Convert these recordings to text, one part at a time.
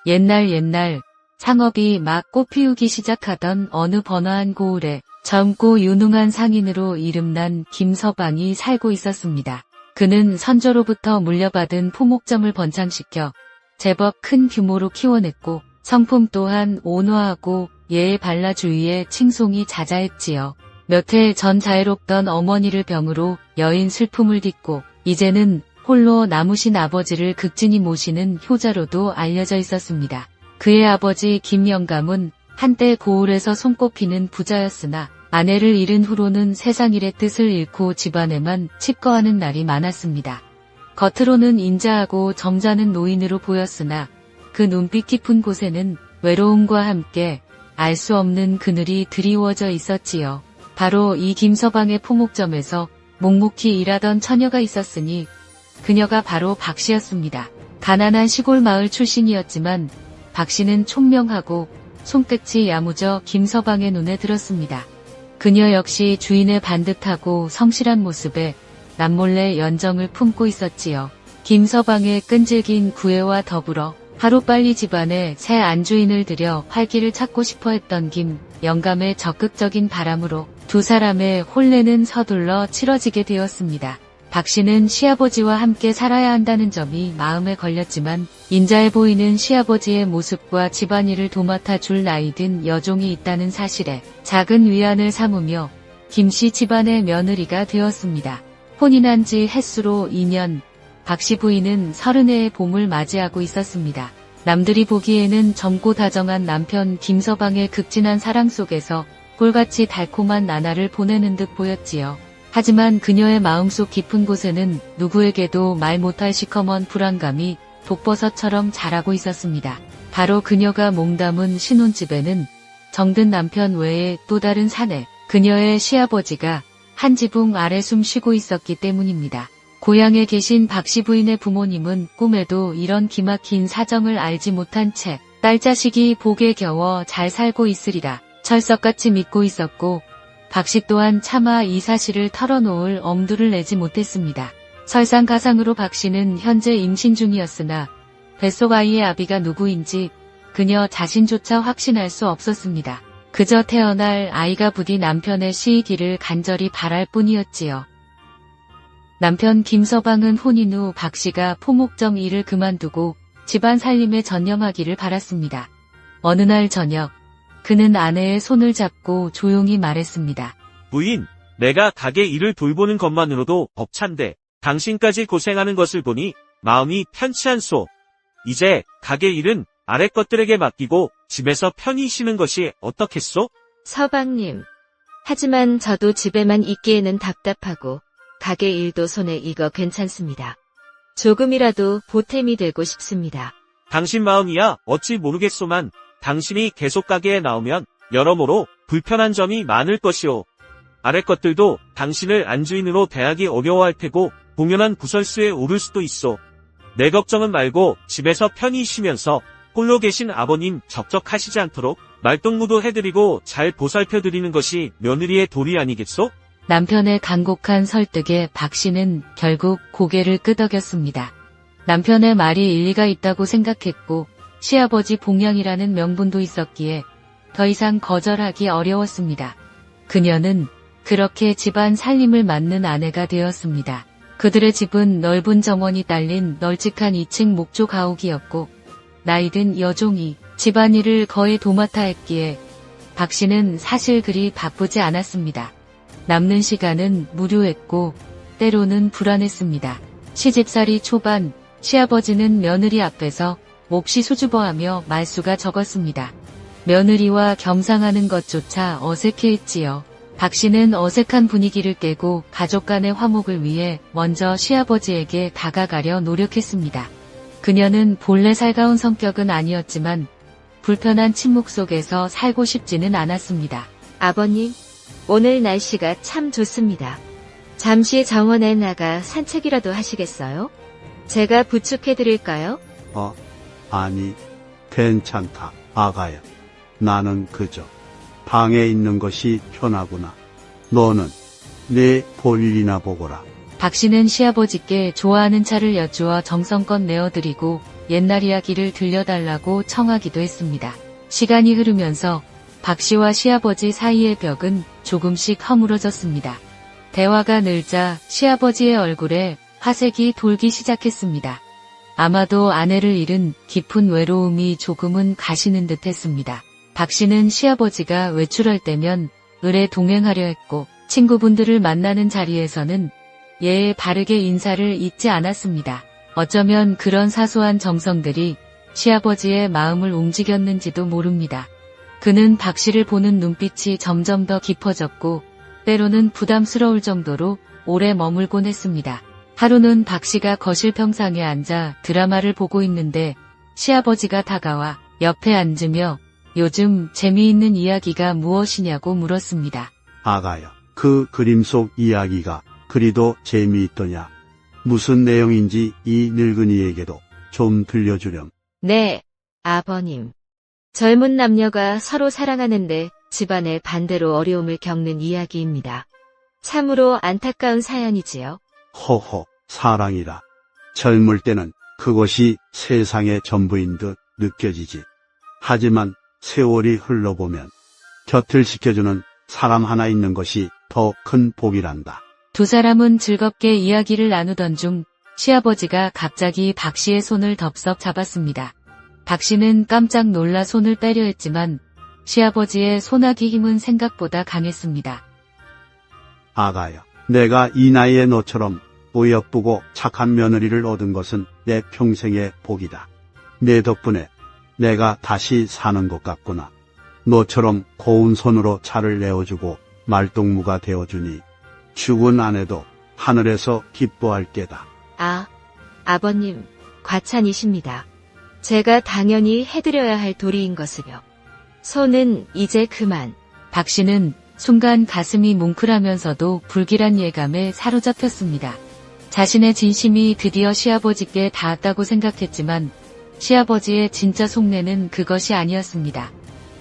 옛날 상업이 막 꽃피우기 시작하던 어느 번화한 고을에 젊고 유능한 상인으로 이름난 김서방이 살고 있었습니다. 그는 선조로부터 물려받은 포목점을 번창시켜 제법 큰 규모로 키워냈고 성품 또한 온화하고 예의 발라주의에 칭송이 자자했지요. 몇 해 전 자애롭던 어머니를 병으로 여인 슬픔을 딛고 이제는 홀로 남으신 아버지를 극진히 모시는 효자로도 알려져 있었습니다. 그의 아버지 김영감은 한때 고을에서 손꼽히는 부자였으나 아내를 잃은 후로는 세상일의 뜻을 잃고 집안에만 칩거하는 날이 많았습니다. 겉으로는 인자하고 점잖은 노인으로 보였으나 그 눈빛 깊은 곳에는 외로움과 함께 알 수 없는 그늘이 드리워져 있었지요. 바로 이 김서방의 포목점에서 묵묵히 일하던 처녀가 있었으니 그녀가 바로 박씨였습니다. 가난한 시골 마을 출신이었지만 박씨는 총명하고 손끝이 야무져 김서방의 눈에 들었습니다. 그녀 역시 주인의 반듯하고 성실한 모습에 남몰래 연정을 품고 있었지요. 김서방의 끈질긴 구애와 더불어 하루빨리 집안에 새 안주인을 들여 활기를 찾고 싶어 했던 김영감의 적극적인 바람으로 두 사람의 혼례는 서둘러 치러지게 되었습니다. 박씨는 시아버지와 함께 살아야 한다는 점이 마음에 걸렸지만 인자해 보이는 시아버지의 모습과 집안일을 도맡아 줄 나이든 여종이 있다는 사실에 작은 위안을 삼으며 김씨 집안의 며느리가 되었습니다. 혼인한 지 햇수로 2년, 박씨 부인은 30해의 봄을 맞이하고 있었습니다. 남들이 보기에는 젊고 다정한 남편 김서방의 극진한 사랑 속에서 꿀같이 달콤한 나날을 보내는 듯 보였지요. 하지만 그녀의 마음속 깊은 곳에는 누구에게도 말 못할 시커먼 불안감이 독버섯처럼 자라고 있었습니다. 바로 그녀가 몸담은 신혼집에는 정든 남편 외에 또 다른 사내, 그녀의 시아버지가 한 지붕 아래 숨 쉬고 있었기 때문입니다. 고향에 계신 박씨 부인의 부모님은 꿈에도 이런 기막힌 사정을 알지 못한 채 딸 자식이 복에 겨워 잘 살고 있으리라 철석같이 믿고 있었고 박씨 또한 차마 이 사실을 털어놓을 엄두를 내지 못했습니다. 설상가상으로 박씨는 현재 임신 중이었으나 뱃속 아이의 아비가 누구인지 그녀 자신조차 확신할 수 없었습니다. 그저 태어날 아이가 부디 남편의 시이기를 간절히 바랄 뿐이었지요. 남편 김서방은 혼인 후 박씨가 포목점 일을 그만두고 집안 살림에 전념하기를 바랐습니다. 어느 날 저녁, 그는 아내의 손을 잡고 조용히 말했습니다. 부인, 내가 가게 일을 돌보는 것만으로도 벅찬데 당신까지 고생하는 것을 보니 마음이 편치 않소. 이제 가게 일은 아래 것들에게 맡기고 집에서 편히 쉬는 것이 어떻겠소? 서방님, 하지만 저도 집에만 있기에는 답답하고 가게 일도 손에 익어 괜찮습니다. 조금이라도 보탬이 되고 싶습니다. 당신 마음이야 어찌 모르겠소만 당신이 계속 가게에 나오면 여러모로 불편한 점이 많을 것이오. 아래 것들도 당신을 안주인으로 대하기 어려워할 테고 공연한 구설수에 오를 수도 있소. 내 걱정은 말고 집에서 편히 쉬면서 홀로 계신 아버님 적적하시지 않도록 말동무도 해드리고 잘 보살펴드리는 것이 며느리의 도리 아니겠소? 남편의 간곡한 설득에 박씨는 결국 고개를 끄덕였습니다. 남편의 말이 일리가 있다고 생각했고 시아버지 봉양이라는 명분도 있었기에 더 이상 거절하기 어려웠습니다. 그녀는 그렇게 집안 살림을 맡는 아내가 되었습니다. 그들의 집은 넓은 정원이 딸린 널찍한 2층 목조 가옥이었고 나이든 여종이 집안일을 거의 도맡아 했기에 박씨는 사실 그리 바쁘지 않았습니다. 남는 시간은 무료했고 때로는 불안했습니다. 시집살이 초반 시아버지는 며느리 앞에서 몹시 수줍어하며 말수가 적었습니다. 며느리와 겸상하는 것조차 어색해했지요. 박씨는 어색한 분위기를 깨고 가족 간의 화목을 위해 먼저 시아버지에게 다가가려 노력했습니다. 그녀는 본래 살가운 성격은 아니었지만 불편한 침묵 속에서 살고 싶지는 않았습니다. 아버님, 오늘 날씨가 참 좋습니다. 잠시 정원에 나가 산책이라도 하시겠어요? 제가 부축해드릴까요? 아니, 괜찮다, 아가야. 나는 그저 방에 있는 것이 편하구나. 너는 내 볼일이나 보거라. 박 씨는 시아버지께 좋아하는 차를 여쭈어 정성껏 내어드리고 옛날 이야기를 들려달라고 청하기도 했습니다. 시간이 흐르면서 박 씨와 시아버지 사이의 벽은 조금씩 허물어졌습니다. 대화가 늘자 시아버지의 얼굴에 화색이 돌기 시작했습니다. 아마도 아내를 잃은 깊은 외로움이 조금은 가시는 듯 했습니다. 박 씨는 시아버지가 외출할 때면 을에 동행하려 했고 친구분들을 만나는 자리에서는 예에 바르게 인사를 잊지 않았습니다. 어쩌면 그런 사소한 정성들이 시아버지의 마음을 움직였는지도 모릅니다. 그는 박 씨를 보는 눈빛이 점점 더 깊어졌고 때로는 부담스러울 정도로 오래 머물곤 했습니다. 하루는 박 씨가 거실 평상에 앉아 드라마를 보고 있는데 시아버지가 다가와 옆에 앉으며 요즘 재미있는 이야기가 무엇이냐고 물었습니다. 아가야, 그 그림 속 이야기가 그리도 재미있더냐? 무슨 내용인지 이 늙은이에게도 좀 들려주렴. 네, 아버님. 젊은 남녀가 서로 사랑하는데 집안의 반대로 어려움을 겪는 이야기입니다. 참으로 안타까운 사연이지요. 허허, 사랑이라. 젊을 때는 그것이 세상의 전부인 듯 느껴지지. 하지만 세월이 흘러보면 곁을 지켜주는 사람 하나 있는 것이 더 큰 복이란다. 두 사람은 즐겁게 이야기를 나누던 중 시아버지가 갑자기 박 씨의 손을 덥석 잡았습니다. 박 씨는 깜짝 놀라 손을 빼려 했지만 시아버지의 손아귀 힘은 생각보다 강했습니다. 아가야, 내가 이 나이에 너처럼 어여쁘고 착한 며느리를 얻은 것은 내 평생의 복이다. 내 덕분에 내가 다시 사는 것 같구나. 너처럼 고운 손으로 차를 내어주고 말동무가 되어주니 죽은 아내도 하늘에서 기뻐할 게다. 아, 아버님, 과찬이십니다. 제가 당연히 해드려야 할 도리인 것을요. 손은 이제 그만. 박 씨는 순간 가슴이 뭉클하면서도 불길한 예감에 사로잡혔습니다. 자신의 진심이 드디어 시아버지께 닿았다고 생각했지만 시아버지의 진짜 속내는 그것이 아니었습니다.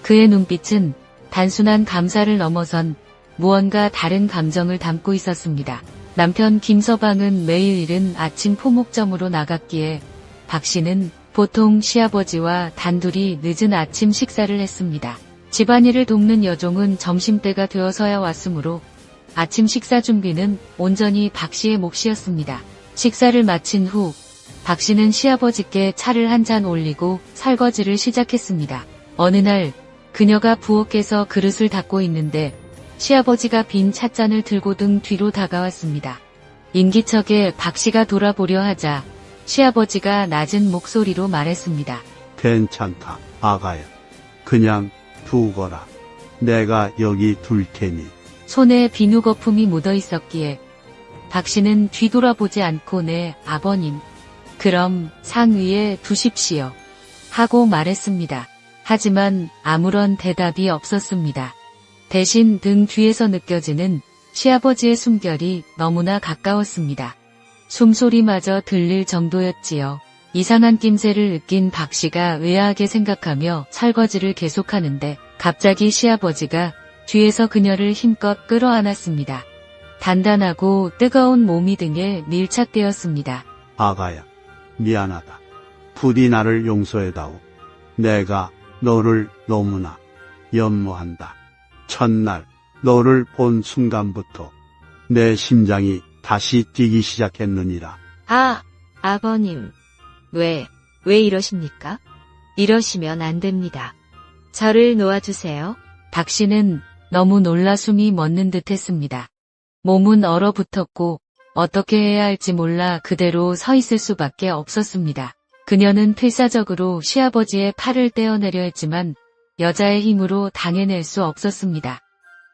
그의 눈빛은 단순한 감사를 넘어선 무언가 다른 감정을 담고 있었습니다. 남편 김서방은 매일 이른 아침 포목점으로 나갔기에 박 씨는 보통 시아버지와 단둘이 늦은 아침 식사를 했습니다. 집안일을 돕는 여종은 점심때가 되어서야 왔으므로 아침 식사 준비는 온전히 박 씨의 몫이었습니다. 식사를 마친 후 박 씨는 시아버지께 차를 한 잔 올리고 설거지를 시작했습니다. 어느 날 그녀가 부엌에서 그릇을 닦고 있는데 시아버지가 빈 찻잔을 들고 등 뒤로 다가왔습니다. 인기척에 박 씨가 돌아보려 하자 시아버지가 낮은 목소리로 말했습니다. 괜찮다, 아가야. 그냥 두거라. 내가 여기 둘 테니. 손에 비누 거품이 묻어 있었기에 박 씨는 뒤돌아보지 않고 네, 아버님. 그럼 상 위에 두십시오. 하고 말했습니다. 하지만 아무런 대답이 없었습니다. 대신 등 뒤에서 느껴지는 시아버지의 숨결이 너무나 가까웠습니다. 숨소리마저 들릴 정도였지요. 이상한 낌새를 느낀 박 씨가 의아하게 생각하며 설거지를 계속하는데 갑자기 시아버지가 뒤에서 그녀를 힘껏 끌어안았습니다. 단단하고 뜨거운 몸이 등에 밀착되었습니다. 아가야, 미안하다. 부디 나를 용서해다오. 내가 너를 너무나 연모한다. 첫날 너를 본 순간부터 내 심장이 다시 뛰기 시작했느니라. 아, 아버님. 왜 이러십니까? 이러시면 안 됩니다. 저를 놓아주세요. 박 씨는 너무 놀라 숨이 멎는 듯 했습니다. 몸은 얼어붙었고 어떻게 해야 할지 몰라 그대로 서 있을 수밖에 없었습니다. 그녀는 필사적으로 시아버지의 팔을 떼어내려 했지만 여자의 힘으로 당해낼 수 없었습니다.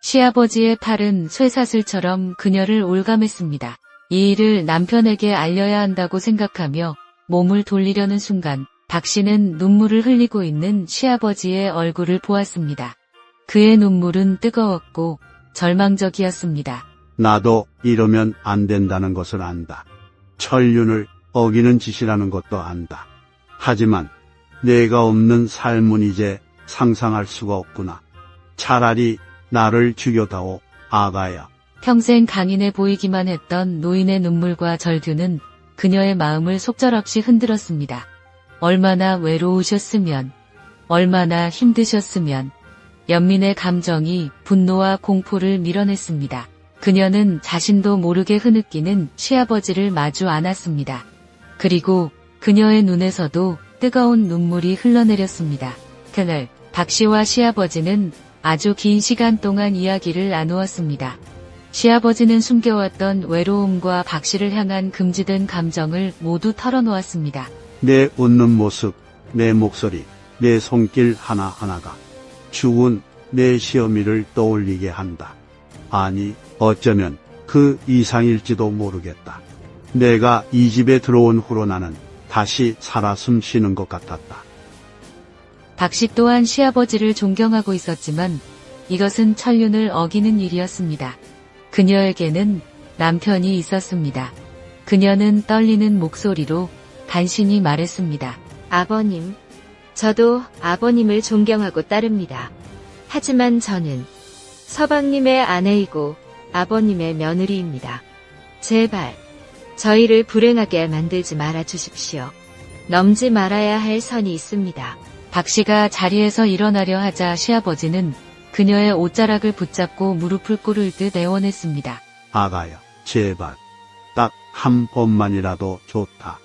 시아버지의 팔은 쇠사슬처럼 그녀를 올감했습니다. 이 일을 남편에게 알려야 한다고 생각하며 몸을 돌리려는 순간 박 씨는 눈물을 흘리고 있는 시아버지의 얼굴을 보았습니다. 그의 눈물은 뜨거웠고 절망적이었습니다. 나도 이러면 안 된다는 것을 안다. 천륜을 어기는 짓이라는 것도 안다. 하지만 내가 없는 삶은 이제 상상할 수가 없구나. 차라리 나를 죽여다오. 아가야. 평생 강인해 보이기만 했던 노인의 눈물과 절규는 그녀의 마음을 속절없이 흔들었습니다. 얼마나 외로우셨으면, 얼마나 힘드셨으면, 연민의 감정이 분노와 공포를 밀어냈습니다. 그녀는 자신도 모르게 흐느끼는 시아버지를 마주 안았습니다. 그리고 그녀의 눈에서도 뜨거운 눈물이 흘러내렸습니다. 그날 박 씨와 시아버지는 아주 긴 시간 동안 이야기를 나누었습니다. 시아버지는 숨겨왔던 외로움과 박 씨를 향한 금지된 감정을 모두 털어놓았습니다. 내 웃는 모습, 내 목소리, 내 손길 하나하나가 죽은 내 시어미를 떠올리게 한다. 아니, 어쩌면 그 이상일지도 모르겠다. 내가 이 집에 들어온 후로 나는 다시 살아 숨쉬는 것 같았다. 박 씨 또한 시아버지를 존경하고 있었지만 이것은 천륜을 어기는 일이었습니다. 그녀에게는 남편이 있었습니다. 그녀는 떨리는 목소리로 간신히 말했습니다. 아버님, 저도 아버님을 존경하고 따릅니다. 하지만 저는 서방님의 아내이고 아버님의 며느리입니다. 제발 저희를 불행하게 만들지 말아 주십시오. 넘지 말아야 할 선이 있습니다. 박 씨가 자리에서 일어나려 하자 시아버지는 그녀의 옷자락을 붙잡고 무릎을 꿇을 듯 애원했습니다. 아가야, 제발 딱 한 번만이라도 좋다.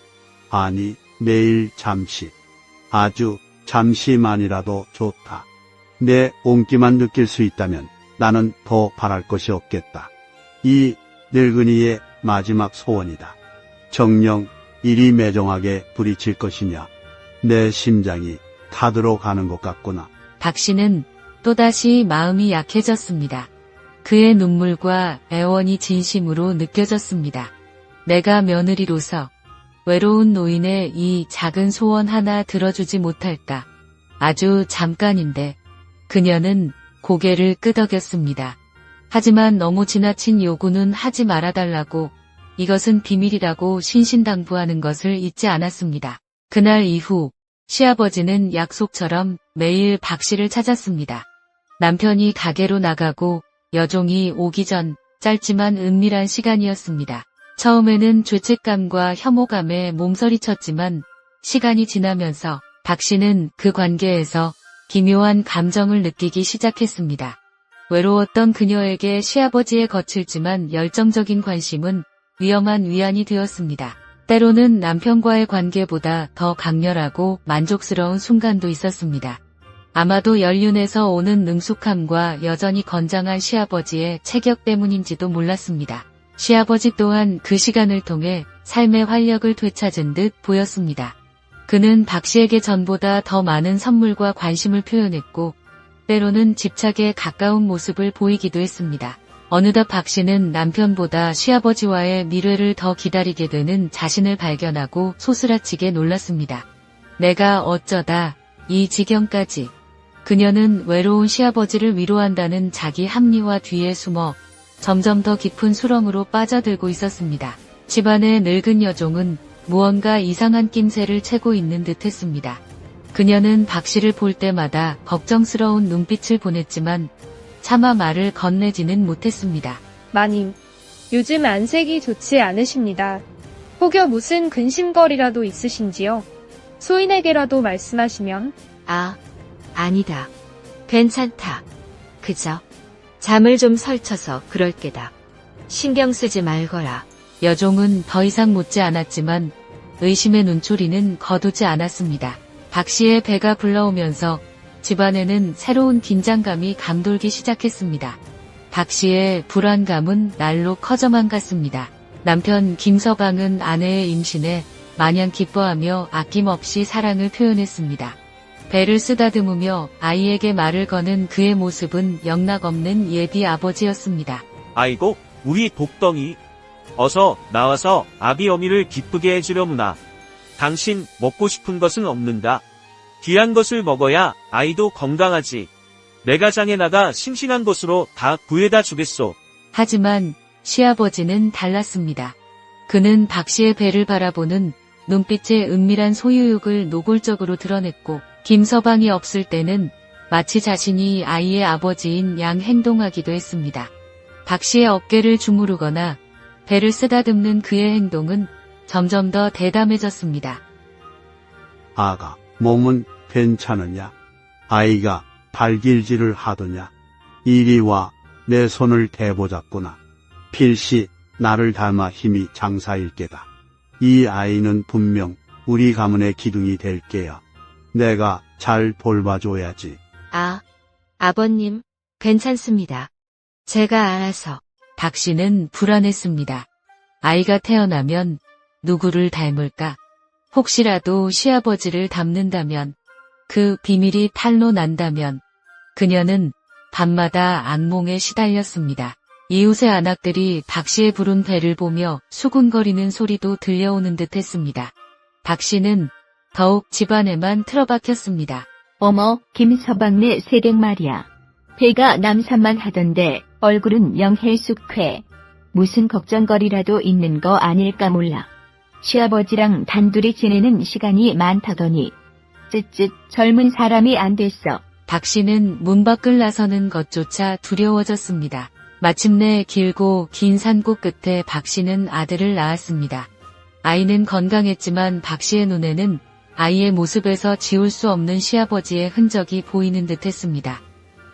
아니, 매일 잠시, 아주 잠시만이라도 좋다. 내 온기만 느낄 수 있다면 나는 더 바랄 것이 없겠다. 이 늙은이의 마지막 소원이다. 정녕 이리 매정하게 부딪힐 것이냐. 내 심장이 타들어 가는 것 같구나. 박 씨는 또다시 마음이 약해졌습니다. 그의 눈물과 애원이 진심으로 느껴졌습니다. 내가 며느리로서 외로운 노인의 이 작은 소원 하나 들어주지 못할까. 아주 잠깐인데 그녀는 고개를 끄덕였습니다. 하지만 너무 지나친 요구는 하지 말아달라고, 이것은 비밀이라고 신신당부하는 것을 잊지 않았습니다. 그날 이후 시아버지는 약속처럼 매일 박 씨를 찾았습니다. 남편이 가게로 나가고 여종이 오기 전 짧지만 은밀한 시간이었습니다. 처음에는 죄책감과 혐오감에 몸서리쳤지만 시간이 지나면서 박 씨는 그 관계에서 기묘한 감정을 느끼기 시작했습니다. 외로웠던 그녀에게 시아버지의 거칠지만 열정적인 관심은 위험한 위안이 되었습니다. 때로는 남편과의 관계보다 더 강렬하고 만족스러운 순간도 있었습니다. 아마도 연륜에서 오는 능숙함과 여전히 건장한 시아버지의 체격 때문인지도 몰랐습니다. 시아버지 또한 그 시간을 통해 삶의 활력을 되찾은 듯 보였습니다. 그는 박 씨에게 전보다 더 많은 선물과 관심을 표현했고 때로는 집착에 가까운 모습을 보이기도 했습니다. 어느덧 박 씨는 남편보다 시아버지와의 미래를 더 기다리게 되는 자신을 발견하고 소스라치게 놀랐습니다. 내가 어쩌다 이 지경까지. 그녀는 외로운 시아버지를 위로한다는 자기 합리화 뒤에 숨어 점점 더 깊은 수렁으로 빠져들고 있었습니다. 집안의 늙은 여종은 무언가 이상한 낌새를 채고 있는 듯했습니다. 그녀는 박 씨를 볼 때마다 걱정스러운 눈빛을 보냈지만 차마 말을 건네지는 못했습니다. 마님, 요즘 안색이 좋지 않으십니다. 혹여 무슨 근심거리라도 있으신지요? 소인에게라도 말씀하시면. 아니다. 괜찮다. 그저 잠을 좀 설쳐서 그럴 게다. 신경 쓰지 말거라. 여종은 더 이상 묻지 않았지만 의심의 눈초리는 거두지 않았습니다. 박 씨의 배가 불러오면서 집안에는 새로운 긴장감이 감돌기 시작했습니다. 박 씨의 불안감은 날로 커져만 갔습니다. 남편 김서방은 아내의 임신에 마냥 기뻐하며 아낌없이 사랑을 표현했습니다. 배를 쓰다듬으며 아이에게 말을 거는 그의 모습은 영락없는 예비 아버지였습니다. 아이고, 우리 복덩이. 어서 나와서 아비 어미를 기쁘게 해주려무나. 당신 먹고 싶은 것은 없는가? 귀한 것을 먹어야 아이도 건강하지. 내가 장에 나가 싱싱한 것으로 다 구해다 주겠소. 하지만 시아버지는 달랐습니다. 그는 박 씨의 배를 바라보는 눈빛의 은밀한 소유욕을 노골적으로 드러냈고 김서방이 없을 때는 마치 자신이 아이의 아버지인 양 행동하기도 했습니다. 박 씨의 어깨를 주무르거나 배를 쓰다듬는 그의 행동은 점점 더 대담해졌습니다. 아가, 몸은 괜찮으냐? 아이가 발길질을 하더냐? 이리 와, 내 손을 대보자꾸나. 필시 나를 닮아 힘이 장사일 게다. 이 아이는 분명 우리 가문의 기둥이 될 게야. 내가 잘 돌봐줘야지. 아버님, 괜찮습니다. 제가 알아서. 박 씨는 불안했습니다. 아이가 태어나면 누구를 닮을까? 혹시라도 시아버지를 닮는다면, 그 비밀이 탄로난다면, 그녀는 밤마다 악몽에 시달렸습니다. 이웃의 아낙들이 박 씨의 부른 배를 보며 수군거리는 소리도 들려오는 듯 했습니다. 박 씨는 더욱 집안에만 틀어박혔습니다. 어머, 김서방네 새댁 말이야. 배가 남산만 하던데 얼굴은 영헬숙회. 무슨 걱정거리라도 있는 거 아닐까 몰라. 시아버지랑 단둘이 지내는 시간이 많다더니. 쯧쯧, 젊은 사람이 안 됐어. 박 씨는 문 밖을 나서는 것조차 두려워졌습니다. 마침내 길고 긴 산골 끝에 박 씨는 아들을 낳았습니다. 아이는 건강했지만 박 씨의 눈에는 아이의 모습에서 지울 수 없는 시아버지의 흔적이 보이는 듯 했습니다.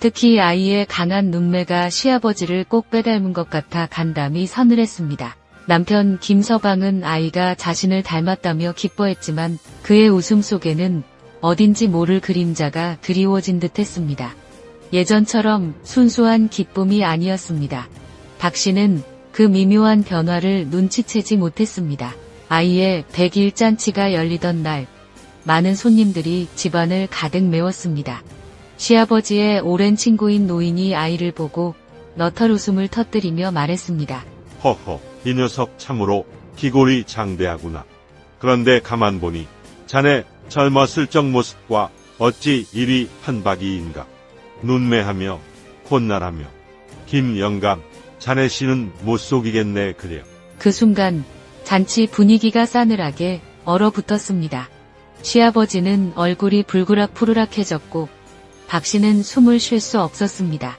특히 아이의 강한 눈매가 시아버지를 꼭 빼닮은 것 같아 간담이 서늘했습니다. 남편 김서방은 아이가 자신을 닮았다며 기뻐했지만 그의 웃음 속에는 어딘지 모를 그림자가 드리워진 듯 했습니다. 예전처럼 순수한 기쁨이 아니었습니다. 박 씨는 그 미묘한 변화를 눈치채지 못했습니다. 아이의 100일 잔치가 열리던 날, 많은 손님들이 집안을 가득 메웠습니다. 시아버지의 오랜 친구인 노인이 아이를 보고 너털 웃음을 터뜨리며 말했습니다. 허허, 이 녀석 참으로 기골이 장대하구나. 그런데 가만 보니 자네 젊었을 적 모습과 어찌 이리 한박이인가. 눈매하며 콧날하며 김영감, 자네 씨는 못 속이겠네 그려. 그 순간 잔치 분위기가 싸늘하게 얼어붙었습니다. 시아버지는 얼굴이 불그락푸르락해졌고 박 씨는 숨을 쉴 수 없었습니다.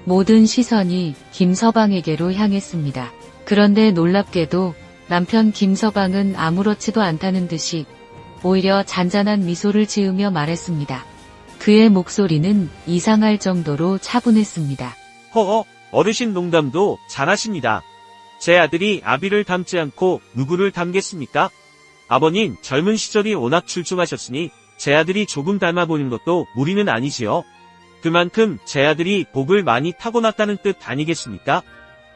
모든 시선이 김서방에게로 향했습니다. 그런데 놀랍게도 남편 김서방은 아무렇지도 않다는 듯이 오히려 잔잔한 미소를 지으며 말했습니다. 그의 목소리는 이상할 정도로 차분했습니다. 허허, 어르신 농담도 잘하십니다. 제 아들이 아비를 닮지 않고 누구를 닮겠습니까? 아버님 젊은 시절이 워낙 출중하셨으니 제 아들이 조금 닮아 보이는 것도 무리는 아니지요. 그만큼 제 아들이 복을 많이 타고났다는 뜻 아니겠습니까?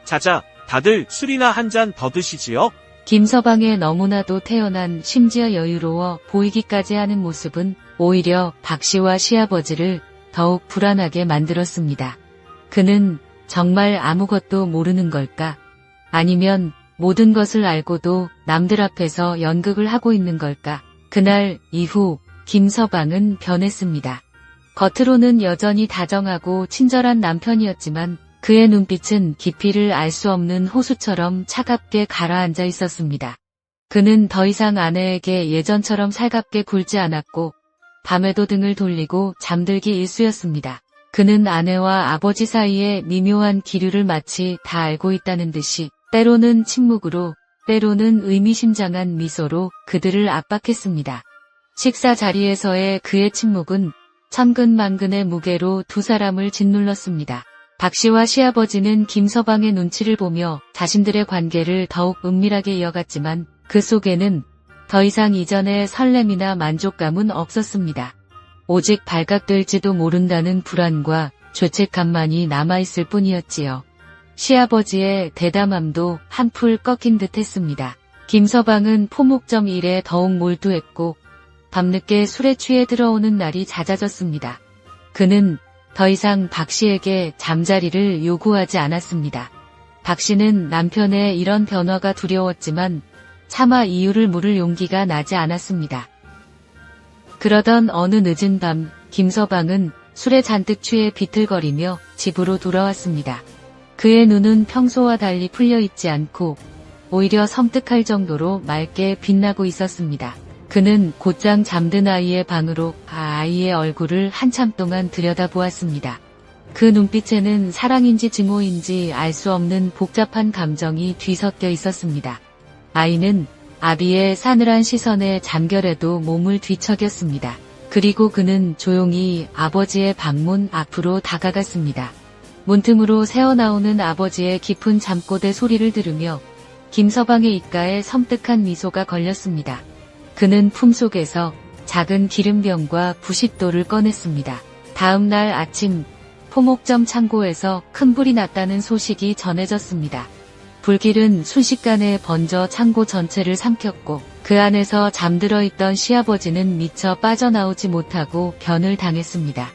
자자, 다들 술이나 한 잔 더 드시지요. 김서방의 너무나도 태어난 심지어 여유로워 보이기까지 하는 모습은 오히려 박 씨와 시아버지를 더욱 불안하게 만들었습니다. 그는 정말 아무것도 모르는 걸까? 아니면 모든 것을 알고도 남들 앞에서 연극을 하고 있는 걸까? 그날 이후 김서방은 변했습니다. 겉으로는 여전히 다정하고 친절한 남편이었지만 그의 눈빛은 깊이를 알 수 없는 호수처럼 차갑게 가라앉아 있었습니다. 그는 더 이상 아내에게 예전처럼 살갑게 굴지 않았고 밤에도 등을 돌리고 잠들기 일쑤였습니다. 그는 아내와 아버지 사이의 미묘한 기류를 마치 다 알고 있다는 듯이 때로는 침묵으로 때로는 의미심장한 미소로 그들을 압박했습니다. 식사 자리에서의 그의 침묵은 천근만근의 무게로 두 사람을 짓눌렀습니다. 박 씨와 시아버지는 김서방의 눈치를 보며 자신들의 관계를 더욱 은밀하게 이어갔지만 그 속에는 더 이상 이전의 설렘이나 만족감은 없었습니다. 오직 발각될지도 모른다는 불안과 죄책감만이 남아있을 뿐이었지요. 시아버지의 대담함도 한풀 꺾인 듯 했습니다. 김서방은 포목점 일에 더욱 몰두했고 밤늦게 술에 취해 들어오는 날이 잦아졌습니다. 그는 더 이상 박 씨에게 잠자리를 요구하지 않았습니다. 박 씨는 남편의 이런 변화가 두려웠지만 차마 이유를 물을 용기가 나지 않았습니다. 그러던 어느 늦은 밤 김서방은 술에 잔뜩 취해 비틀거리며 집으로 돌아왔습니다. 그의 눈은 평소와 달리 풀려있지 않고 오히려 섬뜩할 정도로 맑게 빛나고 있었습니다. 그는 곧장 잠든 아이의 방으로 아이의 얼굴을 한참 동안 들여다보았습니다. 그 눈빛에는 사랑인지 증오인지 알 수 없는 복잡한 감정이 뒤섞여 있었습니다. 아이는 아비의 싸늘한 시선에 잠결에도 몸을 뒤척였습니다. 그리고 그는 조용히 아버지의 방문 앞으로 다가갔습니다. 문틈으로 새어나오는 아버지의 깊은 잠꼬대 소리를 들으며 김서방의 입가에 섬뜩한 미소가 걸렸습니다. 그는 품속에서 작은 기름병과 부싯돌을 꺼냈습니다. 다음 날 아침 포목점 창고에서 큰 불이 났다는 소식이 전해졌습니다. 불길은 순식간에 번져 창고 전체를 삼켰고 그 안에서 잠들어 있던 시아버지는 미처 빠져나오지 못하고 변을 당했습니다.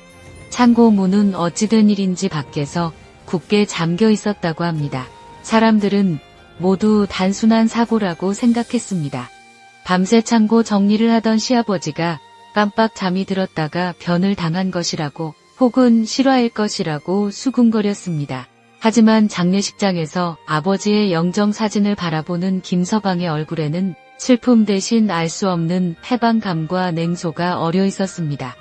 창고 문은 어찌된 일인지 밖에서 굳게 잠겨 있었다고 합니다. 사람들은 모두 단순한 사고라고 생각했습니다. 밤새 창고 정리를 하던 시아버지가 깜빡 잠이 들었다가 변을 당한 것이라고 혹은 실화일 것이라고 수군거렸습니다. 하지만 장례식장에서 아버지의 영정사진을 바라보는 김서방의 얼굴에는 슬픔 대신 알 수 없는 패방감과 냉소가 어려 있었습니다.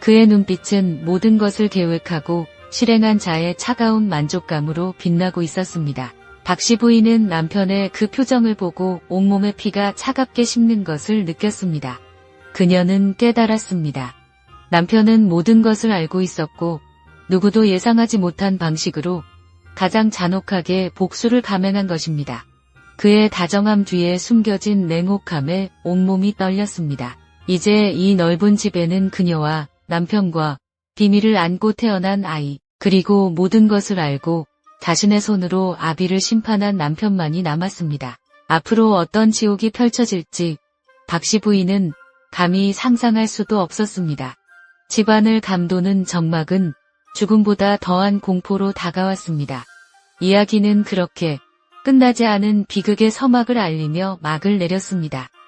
그의 눈빛은 모든 것을 계획하고 실행한 자의 차가운 만족감으로 빛나고 있었습니다. 박씨 부인은 남편의 그 표정을 보고 온몸의 피가 차갑게 식는 것을 느꼈습니다. 그녀는 깨달았습니다. 남편은 모든 것을 알고 있었고 누구도 예상하지 못한 방식으로 가장 잔혹하게 복수를 감행한 것입니다. 그의 다정함 뒤에 숨겨진 냉혹함에 온몸이 떨렸습니다. 이제 이 넓은 집에는 그녀와 남편과 비밀을 안고 태어난 아이, 그리고 모든 것을 알고 자신의 손으로 아비를 심판한 남편만이 남았습니다. 앞으로 어떤 지옥이 펼쳐질지 박씨 부인은 감히 상상할 수도 없었습니다. 집안을 감도는 정막은 죽음보다 더한 공포로 다가왔습니다. 이야기는 그렇게 끝나지 않은 비극의 서막을 알리며 막을 내렸습니다.